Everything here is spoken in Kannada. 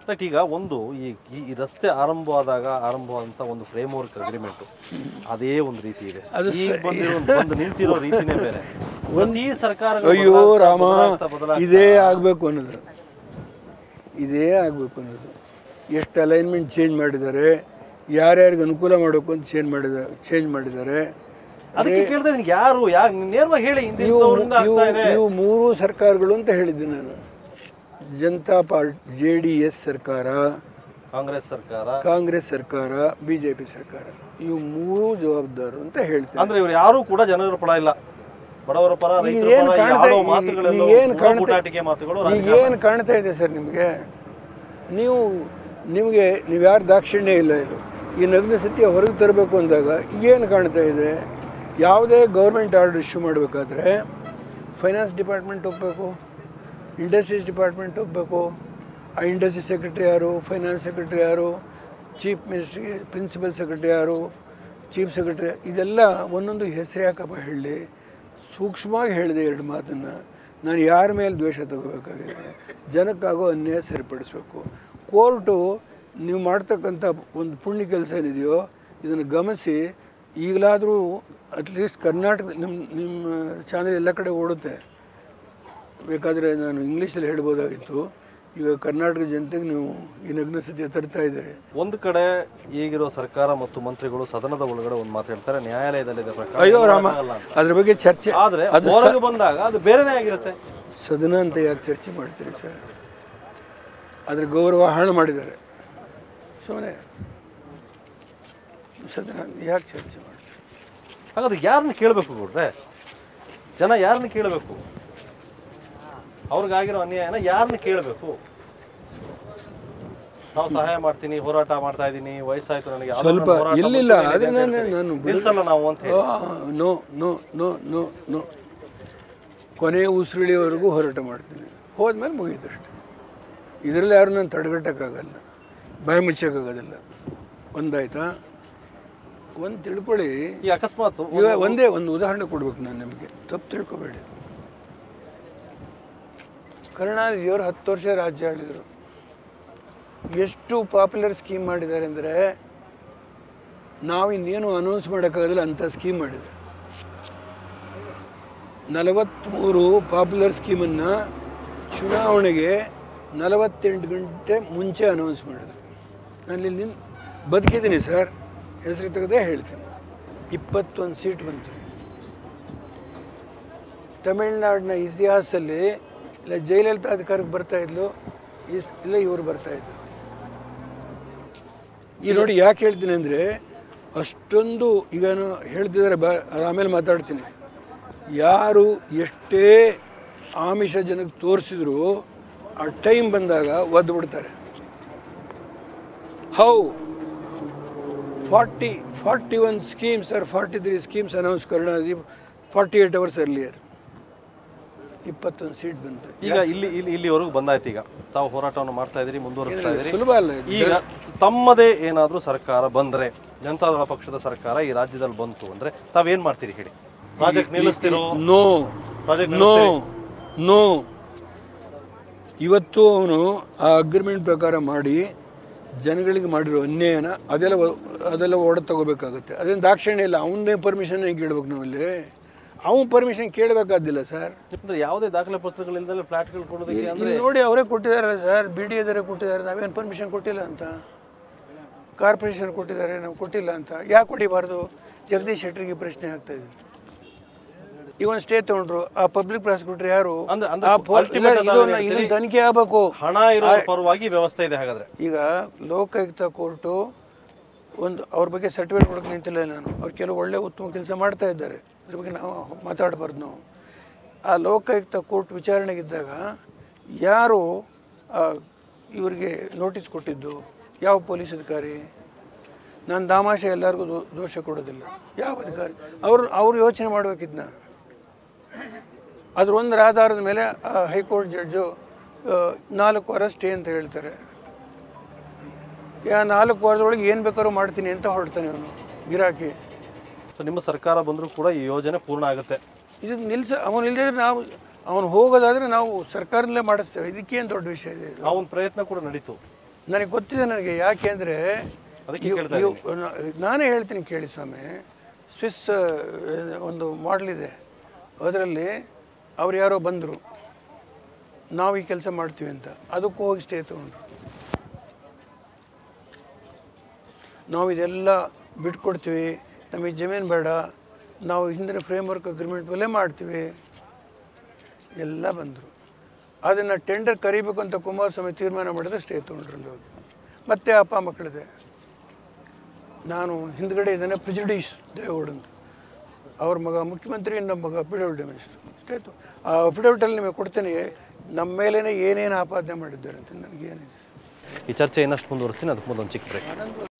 ಬಟ್ ಈಗ ಒಂದು ಈ ರಸ್ತೆ ಆರಂಭವಾದಂಥ ಒಂದು ಫ್ರೇಮ್ ವರ್ಕ್ ಅಗ್ರಿಮೆಂಟು ಅದೇ ಒಂದು ರೀತಿ ಇದೆ, ಈಗ ಬಂದು ನಿಂತಿರೋ ರೀತಿನೇ ಬೇರೆ. ಪ್ರತಿ ಸರ್ಕಾರ ಅಯ್ಯೋ ರಾಮ ಇದೇ ಆಗಬೇಕು ಅನ್ನೋದು, ಎಷ್ಟು ಅಲೈನ್ಮೆಂಟ್ ಚೇಂಜ್ ಮಾಡಿದ್ದಾರೆ, ಯಾರ್ಯಾರಿಗೆ ಅನುಕೂಲ ಮಾಡೋಕು ಅಂತ ಚೇಂಜ್ ಮಾಡಿದ್ದಾರೆ. ಅದಕ್ಕೆ ಕೇಳ್ತಾ ಇದ್ದೀನಿ, ಯಾರು ನೇರವಾಗಿ ಹೇಳಿ. ನೀವು ಮೂರು ಸರ್ಕಾರಗಳು ಅಂತ ಹೇಳಿದ್ದೆ ನಾನು. ಜನತಾ ಪಾರ್ಟಿ, JDS ಸರ್ಕಾರ, ಕಾಂಗ್ರೆಸ್ ಸರ್ಕಾರ, BJP ಸರ್ಕಾರ, ಇವು ಮೂರು ಜವಾಬ್ದಾರು ಅಂತ ಹೇಳ್ತಾರೆ. ಅಂದ್ರೆ ಇವರು ಯಾರು ಕೂಡ ಜನರ ಪರ ಇಲ್ಲ, ಬಡವರ ಪರ, ರೈತರ ಪರ. ಏನು ಕಾಣ್ತಾ ಇದೆ ಸರ್ ನಿಮಗೆ? ನಿಮಗೆ ಯಾರು ದಾಕ್ಷಿಣ್ಯ ಇಲ್ಲ. ಇದು ಈ ನಗ್ನ ಸತ್ಯ ಹೊರಗೆ ತರಬೇಕು ಅಂದಾಗ ಏನು ಕಾಣ್ತಾ ಇದೆ? ಯಾವುದೇ ಗೌರ್ಮೆಂಟ್ ಆರ್ಡರ್ ಇಶ್ಯೂ ಮಾಡಬೇಕಾದ್ರೆ ಫೈನಾನ್ಸ್ ಡಿಪಾರ್ಟ್ಮೆಂಟ್ ಹೋಗಬೇಕು, ಇಂಡಸ್ಟ್ರೀಸ್ ಡಿಪಾರ್ಟ್ಮೆಂಟ್ ಹೋಗಬೇಕು. ಆ ಇಂಡಸ್ಟ್ರಿ ಸೆಕ್ರೆಟರಿ ಯಾರು, ಫೈನಾನ್ಸ್ ಸೆಕ್ರೆಟರಿ ಯಾರು, ಚೀಫ್ ಮಿನಿಸ್ಟ್ರಿಗೆ ಪ್ರಿನ್ಸಿಪಲ್ ಸೆಕ್ರೆಟರಿ ಯಾರು, ಚೀಫ್ ಸೆಕ್ರೆಟರಿ, ಇದೆಲ್ಲ ಒಂದೊಂದು ಹೆಸರು ಯಾಕಪ್ಪ ಹೇಳಿ. ಸೂಕ್ಷ್ಮವಾಗಿ ಹೇಳಿದೆ ಎರಡು ಮಾತನ್ನು. ನಾನು ಯಾರ ಮೇಲೆ ದ್ವೇಷ ತಗೋಬೇಕಾಗಿದೆ? ಜನಕ್ಕಾಗೋ ಅನ್ಯಾಯ ಸರಿಪಡಿಸ್ಬೇಕು. ಕೋರ್ಟು ನೀವು ಮಾಡ್ತಕ್ಕಂಥ ಒಂದು ಪುಣ್ಯ ಕೆಲಸ ಏನಿದೆಯೋ ಇದನ್ನು ಗಮನಿಸಿ ಈಗಲಾದರೂ ಅಟ್ಲೀಸ್ಟ್ ಕರ್ನಾಟಕ ನಿಮ್ಮ ಚಾನಲ್ ಎಲ್ಲ ಕಡೆ ಓಡುತ್ತೆ. ಬೇಕಾದರೆ ನಾನು ಇಂಗ್ಲೀಷಲ್ಲಿ ಹೇಳ್ಬೋದಾಗಿತ್ತು. ಈಗ ಕರ್ನಾಟಕ ಜನತೆಗೆ ನೀವು ಈ ನಗ್ನ ಸತ್ಯ ತರ್ತಾ ಇದ್ದಾರೆ. ಒಂದು ಕಡೆ ಈಗಿರೋ ಸರ್ಕಾರ ಮತ್ತು ಮಂತ್ರಿಗಳು ಸದನದ ಒಳಗಡೆ ಒಂದು ಮಾತಾಡ್ತಾರೆ, ನ್ಯಾಯಾಲಯದಲ್ಲಿದೆ ಪ್ರಕಾರ. ಅಯ್ಯೋ ರಾಮ, ಅದ್ರ ಬಗ್ಗೆ ಚರ್ಚೆ. ಆದರೆ ಹೊರಗೆ ಬಂದಾಗ ಅದು ಬೇರೆನೇ ಆಗಿರುತ್ತೆ. ಸದನ ಅಂತ ಯಾಕೆ ಚರ್ಚೆ ಮಾಡ್ತೀರಿ ಸರ್? ಅದ್ರ ಗೌರವ ಹಾಳು ಮಾಡಿದ್ದಾರೆ. ಸುಮ್ಮನೆ ಸದನ ಯಾಕೆ ಚರ್ಚೆ ಮಾಡ್ತಾರೆ? ಹಾಗಾದ್ರೆ ಯಾರನ್ನ ಕೇಳಬೇಕು ಗೌಡ್ರೆ? ಜನ ಯಾರನ್ನ ಕೇಳಬೇಕು? ಅವ್ರಿಗಾಗಿರೋ ಅನ್ಯಾಯನ ಯಾರನ್ನ ಕೇಳಬೇಕು? ನಾವು ಸಹಾಯ ಮಾಡ್ತೀನಿ, ಹೋರಾಟ ಮಾಡ್ತಾ ಇದ್ದೀನಿ, ವಯಸ್ಸಾಯ್ತು ನನಗೆ, ಸ್ವಲ್ಪ ಇಲ್ಲಿಲ್ಲ ಆದರೆ ನಾನು ನಿಲ್ಸಲ್ಲ ನಾವು ಅಂತ ಹೇಳಿ. No no no no no ಕೊನೆಯ ಉಸಿರುಳಿಯವರೆಗೂ ಹೋರಾಟ ಮಾಡ್ತೀನಿ. ಹೋದ್ಮೇಲೆ ಮುಗೀತಷ್ಟೆ. ಇದರಲ್ಲಿ ಯಾರು ನಾನು ತಡೆಗಟ್ಟಕ್ಕಾಗಲ್ಲ, ಬಾಯಿ ಮುಚ್ಚಕ್ಕಾಗೋದಿಲ್ಲ. ಒಂದಾಯ್ತಾ? ಒಂದು ತಿಳ್ಕೊಳ್ಳಿ. ಈ ಅಕಸ್ಮಾತ್ ಈಗ ಒಂದೇ ಒಂದು ಉದಾಹರಣೆ ಕೊಡ್ಬೇಕು ನಾನು ನಿಮಗೆ, ತಪ್ಪು ತಿಳ್ಕೊಬೇಡಿ. ಕರುಣಾನಿಧಿಯವರು 10 ವರ್ಷ ರಾಜ್ಯ ಆಳಿದರು. ಎಷ್ಟು ಪಾಪ್ಯುಲರ್ ಸ್ಕೀಮ್ ಮಾಡಿದ್ದಾರೆ ಅಂದರೆ ನಾವು ಇನ್ನೇನು ಅನೌನ್ಸ್ ಮಾಡೋಕ್ಕಾಗೋದಿಲ್ಲ ಅಂಥ ಸ್ಕೀಮ್ ಮಾಡಿದ್ದಾರೆ. 43 ಪಾಪ್ಯುಲರ್ ಸ್ಕೀಮನ್ನು ಚುನಾವಣೆಗೆ 48 ಗಂಟೆ ಮುಂಚೆ ಅನೌನ್ಸ್ ಮಾಡಿದ್ರು. ನಾನು ಇಲ್ಲಿ ಬದುಕಿದ್ದೀನಿ ಸರ್, ಹೆಸರು ತೆಗೆದೇ ಹೇಳ್ತೀನಿ. 21 ಸೀಟ್ ಬಂತು. ತಮಿಳ್ನಾಡಿನ ಇತಿಹಾಸದಲ್ಲಿ ಇಲ್ಲ ಜಯಲಲಿತಾ ಅಧಿಕಾರಕ್ಕೆ ಬರ್ತಾಯಿದ್ಲು, ಇಲ್ಲ ಇವರು ಬರ್ತಾಯಿದ್ರು. ಈ ನೋಡಿ ಯಾಕೆ ಹೇಳ್ತೀನಿ ಅಂದರೆ ಅಷ್ಟೊಂದು ಈಗ ಹೇಳ್ತಿದ್ದಾರೆ. ಆಮೇಲೆ ಮಾತಾಡ್ತೀನಿ. ಯಾರು ಎಷ್ಟೇ ಆಮಿಷ ಜನಕ್ಕೆ ತೋರಿಸಿದ್ರು ಆ ಟೈಮ್ ಬಂದಾಗ ಒದ್ದು ಬಿಡ್ತಾರೆ. How 41 schemes R 43 schemes announce Karunanidhi 48 hours earlier. 21 seat ಬಂತು. ಈಗ ಇಲ್ಲಿವರೆಗೂ ಬಂದಾಯ್ತು. ಈಗ ತಾವು ಹೋರಾಟವನ್ನು ಮಾಡ್ತಾ ಇದ್ದೀರಿ, ಮುಂದುವರಿಸ್ತಾ ಇದ್ದೀರಿ. ಸುಲಭ ಅಲ್ಲ. ಈಗ ತಮ್ಮದೇ ಏನಾದರೂ ಸರ್ಕಾರ ಬಂದರೆ, ಜನತಾದಳ ಪಕ್ಷದ ಸರ್ಕಾರ ಈ ರಾಜ್ಯದಲ್ಲಿ ಬಂತು ಅಂದರೆ ತಾವೇನು ಮಾಡ್ತೀರಿ ಹೇಳಿ? ಪ್ರಾಜೆಕ್ಟ್ ನಿಲ್ಲಿಸ್ತಿರೋ? ನೋ. ಇವತ್ತು ಅವನು ಆ ಅಗ್ರಿಮೆಂಟ್ ಪ್ರಕಾರ ಮಾಡಿ ಜನಗಳಿಗೆ ಮಾಡಿರೋ ಅನ್ಯಾಯನ ಅದೆಲ್ಲ ಓಡೋದು ತಗೋಬೇಕಾಗುತ್ತೆ. ಅದೇನು ದಾಕ್ಷಿಣ್ಯ ಇಲ್ಲ. ಅವನದೇ ಪರ್ಮಿಷನ್ ಕೇಳಬೇಕು ನಾವಲ್ಲಿ. ಅವನು ಪರ್ಮಿಷನ್ ಕೇಳಬೇಕಾದಿಲ್ಲ ಸರ್. ಯಾವುದೇ ದಾಖಲೆ ಪತ್ರಗಳಿಲ್ಲದೆ ಫ್ಲಾಟ್ಗಳು ಕೊಡೋದಕ್ಕೆ ನೋಡಿ ಅವರೇ ಕೊಟ್ಟಿದ್ದಾರೆ ಸರ್. BDA ಕೊಟ್ಟಿದ್ದಾರೆ. ನಾವೇನು ಪರ್ಮಿಷನ್ ಕೊಟ್ಟಿಲ್ಲ ಅಂತ. ಕಾರ್ಪೊರೇಷನ್ ಕೊಟ್ಟಿದ್ದಾರೆ, ನಾವು ಕೊಟ್ಟಿಲ್ಲ ಅಂತ. ಯಾಕೆ ಕೊಟ್ಟಿಬಾರ್ದು? ಜಗದೀಶ್ ಶೆಟ್ಟರಿಗೆ ಪ್ರಶ್ನೆ ಆಗ್ತಾ ಇದೆ. ಈಗ ಒಂದು ಸ್ಟೇ ತಗೊಂಡ್ರು, ಆ ಪಬ್ಲಿಕ್ ಪ್ರಾಸಿಕ್ಯೂಟರ್ ಯಾರು? ತನಿಖೆ ಆಗಬೇಕು. ಹಣ ಇರೋ ಪರವಾಗಿ ವ್ಯವಸ್ಥೆ ಇದೆ. ಹಾಗಾದ್ರೆ ಈಗ ಲೋಕಾಯುಕ್ತ ಕೋರ್ಟು ಅವ್ರ ಬಗ್ಗೆ ಸರ್ಟಿಫಿಕೇಟ್ ಕೊಡೋಕೆ ನಿಂತಿಲ್ಲ ನಾನು. ಅವ್ರು ಕೆಲವು ಒಳ್ಳೆ ಉತ್ತಮ ಕೆಲಸ ಮಾಡ್ತಾ ಇದ್ದಾರೆ, ಅದ್ರ ಬಗ್ಗೆ ನಾವು ಮಾತಾಡಬಾರ್ದು. ನಾವು ಆ ಲೋಕಾಯುಕ್ತ ಕೋರ್ಟ್ ವಿಚಾರಣೆಗಿದ್ದಾಗ ಯಾರು ಇವರಿಗೆ ನೋಟಿಸ್ ಕೊಟ್ಟಿದ್ದು? ಯಾವ ಪೊಲೀಸ್ ಅಧಿಕಾರಿ? ನಾನು ದಾಮಾಷೆ ಎಲ್ಲರಿಗೂ ದೋಷ ಕೊಡೋದಿಲ್ಲ. ಯಾವ ಅಧಿಕಾರಿ? ಅವರು ಯೋಚನೆ ಮಾಡಬೇಕಿದ್ನ. ಅದ್ರ ಒಂದರ ಆಧಾರದ ಮೇಲೆ ಹೈಕೋರ್ಟ್ ಜಡ್ಜು 4 ವಾರ ಸ್ಟೇ ಅಂತ ಹೇಳ್ತಾರೆ. 4 ವಾರದೊಳಗೆ ಏನು ಬೇಕಾದ್ರೂ ಮಾಡ್ತೀನಿ ಅಂತ ಹೊರಡ್ತಾನೆ ಅವನು ಗಿರಾಕಿ. ನಿಮ್ಮ ಸರ್ಕಾರ ಬಂದರೂ ಕೂಡ ಈ ಯೋಜನೆ ಪೂರ್ಣ ಆಗುತ್ತೆ. ಇದು ಅವನು ಇಲ್ಲದಿದ್ರೆ ನಾವು ಅವನು ಹೋಗೋದಾದರೆ ನಾವು ಸರ್ಕಾರದಲ್ಲೇ ಮಾಡಿಸ್ತೇವೆ. ಇದಕ್ಕೇನು ದೊಡ್ಡ ವಿಷಯ ಇದೆ? ಆ ಒಂದು ಪ್ರಯತ್ನ ಕೂಡ ನಡೀತು. ನನಗೆ ಗೊತ್ತಿದೆ ನನಗೆ. ಯಾಕೆ ಅಂದರೆ ಅದಕ್ಕೆ ಕೇಳ್ತಾ ನಾನೇ ಹೇಳ್ತೀನಿ ಕೇಳಿ ಸ್ವಾಮಿ. ಸ್ವಿಸ್ ಒಂದು ಮಾಡಲಿದೆ, ಅದರಲ್ಲಿ ಅವ್ರು ಯಾರೋ ಬಂದರು, ನಾವು ಈ ಕೆಲಸ ಮಾಡ್ತೀವಿ ಅಂತ, ಅದಕ್ಕೂ ಹೋಗಿ ಸ್ಟೇ ತೊಗೊಂಡ್ರು. ನಾವು ಇದೆಲ್ಲ ಬಿಟ್ಕೊಡ್ತೀವಿ, ನಮಗೆ ಜಮೀನು ಬೇಡ, ನಾವು ಹಿಂದಿನ ಫ್ರೇಮ್ವರ್ಕ್ ಅಗ್ರಿಮೆಂಟ್ ಮೇಲೆ ಮಾಡ್ತೀವಿ ಎಲ್ಲ ಬಂದರು. ಅದನ್ನು ಟೆಂಡರ್ ಕರಿಬೇಕು ಅಂತ ಕುಮಾರಸ್ವಾಮಿ ತೀರ್ಮಾನ ಮಾಡಿದ್ರೆ ಸ್ಟೇ ತೊಗೊಂಡ್ರಲ್ಲಿ ಹೋಗಿ ಮತ್ತೆ ಅಪ್ಪ ಮಕ್ಕಳಿದೆ. ನಾನು ಹಿಂದ್ಗಡೆ ಇದ್ದಾನೆ ಪ್ರೆಜುಡಿಸ್ ದೇವೇಗೌಡಂದು, ಅವ್ರ ಮಗ ಮುಖ್ಯಮಂತ್ರಿ, ನಮ್ಮ ಮಗ ಅಫಿಡವಿಟ್ ಮಿನಿಸ್ಟ್ರು. ಸ್ಟೇ ಆ ಅಫಿಡವಿಟಲ್ಲಿ ನಿಮಗೆ ಕೊಡ್ತೇನೆ, ನಮ್ಮ ಮೇಲೇ ಏನೇನು ಆಪಾದನೆ ಮಾಡಿದ್ದಾರೆ ಅಂತ. ನನಗೇನಿದೆ ಈ ಚರ್ಚೆ ಇನ್ನಷ್ಟು ಮುಂದುವರಿಸ್ತೀನಿ. ಅದಕ್ಕೆ ಮುಂದೊಂದು ಚಿಕ್ಕ ಬ್ರೇಕ್.